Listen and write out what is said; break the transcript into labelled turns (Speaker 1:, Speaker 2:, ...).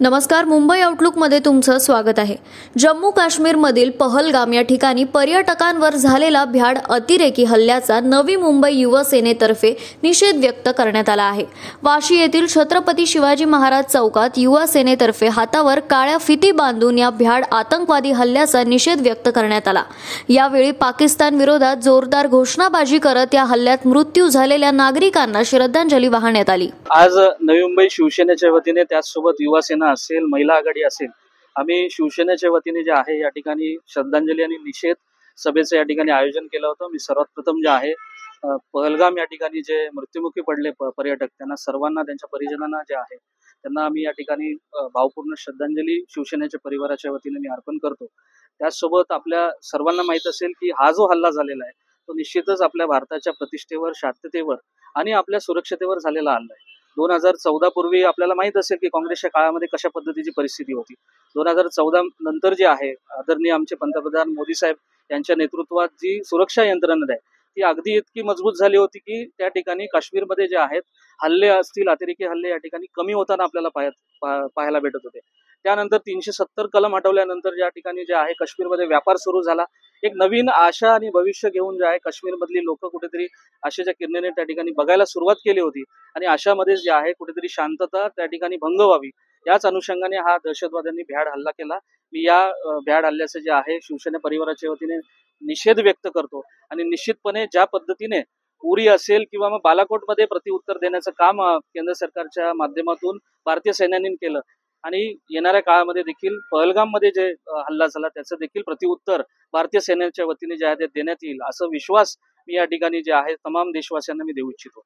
Speaker 1: नमस्कार, मुंबई आउटलुकमध्ये तुमचं स्वागत आहे। जम्मू काश्मीरमधील पहलगाम या ठिकाणी पर्यटकांवर झालेला भ्याड अतिरेकी हल्ल्याचा नवी मुंबई युवा सेनेतर्फे निषेध व्यक्त करण्यात आला आहे। वाशी येथील छत्रपती शिवाजी महाराज चौकात युवा सेनेतर्फे हातावर काळ्या फिती बांधून या भ्याड आतंकवादी हल्ल्याचा निषेध व्यक्त करण्यात आला। यावेळी पाकिस्तान विरोधात जोरदार घोषणाबाजी करत या हल्ल्यात मृत्यू झालेल्या नागरिकांना श्रद्धांजली वाहण्यात आली।
Speaker 2: आज नवी मुंबई शिवसेनेच्या वतीने त्याचसोबत युवा सेना असेल, महिला आघाडी असेल, आम्ही शिवसेनेच्या वतीने जे आहे या ठिकाणी श्रद्धांजली आणि निषेध सभेचं या ठिकाणी आयोजन केलं होतं। मी सर्वात प्रथम जे आहे पहलगाम या ठिकाणी जे मृत्युमुखी पडले पर्यटक त्यांना सर्वांना, त्यांच्या परिजनांना जे आहे त्यांना आम्ही या ठिकाणी भावपूर्ण श्रद्धांजली शिवसेनेच्या परिवाराच्या वतीने मी अर्पण करतो। त्याचसोबत आपल्या सर्वांना माहित असेल की हा जो हल्ला झालेला आहे तो निश्चितच आपल्या भारताच्या प्रतिष्ठेवर, शांततेवर आणि आपल्या सुरक्षतेवर झालेला हल्ला आहे। 2014 पूर्वी आपल्याला माहित असेल की काँग्रेसच्या काळामध्ये कशा पद्धतीची परिस्थिती होती। 2014 नंतर जे आहे आदरणीय आमचे पंतप्रधान मोदी साहेब यांच्या नेतृत्वात जी सुरक्षा यंत्रणा आहे ती अगदी इतकी मजबूत झाली होती की त्या ठिकाणी काश्मीरमध्ये जे आहेत हल्ले असतील, अतिरेकी हल्ले या ठिकाणी कमी होताना आपल्याला पाहायला भेटत होते। त्यानंतर 370 कलम हटवल्यानंतर ज्या ठिकाणी जे आहे काश्मीरमध्ये व्यापार सुरू झाला, एक नवीन आशा आणि भविष्य घेऊन जे आहे काश्मीरमधली लोक कुठेतरी आशेच्या किरणेने त्या ठिकाणी बघायला सुरुवात केली होती आणि अशामध्ये जे आहे कुठेतरी शांतता त्या ठिकाणी भंग व्हावी याच अनुषंगाने हा दहशतवाद्यांनी भ्याड हल्ला केला। मी या भ्याड हल्ल्याचे जे आहे शिवसेना परिवाराच्या वतीने निषेध व्यक्त करतो आणि निश्चितपणे ज्या पद्धतीने उरी असेल किंवा मग बालाकोटमध्ये प्रत्युत्तर देण्याचं काम केंद्र सरकारच्या माध्यमातून भारतीय सैन्याने केलं आणि येणाऱ्या काळामध्ये देखील पहलगाममध्ये जे हल्ला झाला त्याचं देखील प्रत्युत्तर भारतीय सेनेच्या वतीने जे आहे ते देण्यात येईल, असं विश्वास मी या ठिकाणी जे आहे तमाम देशवासियांना मी देऊ इच्छितो।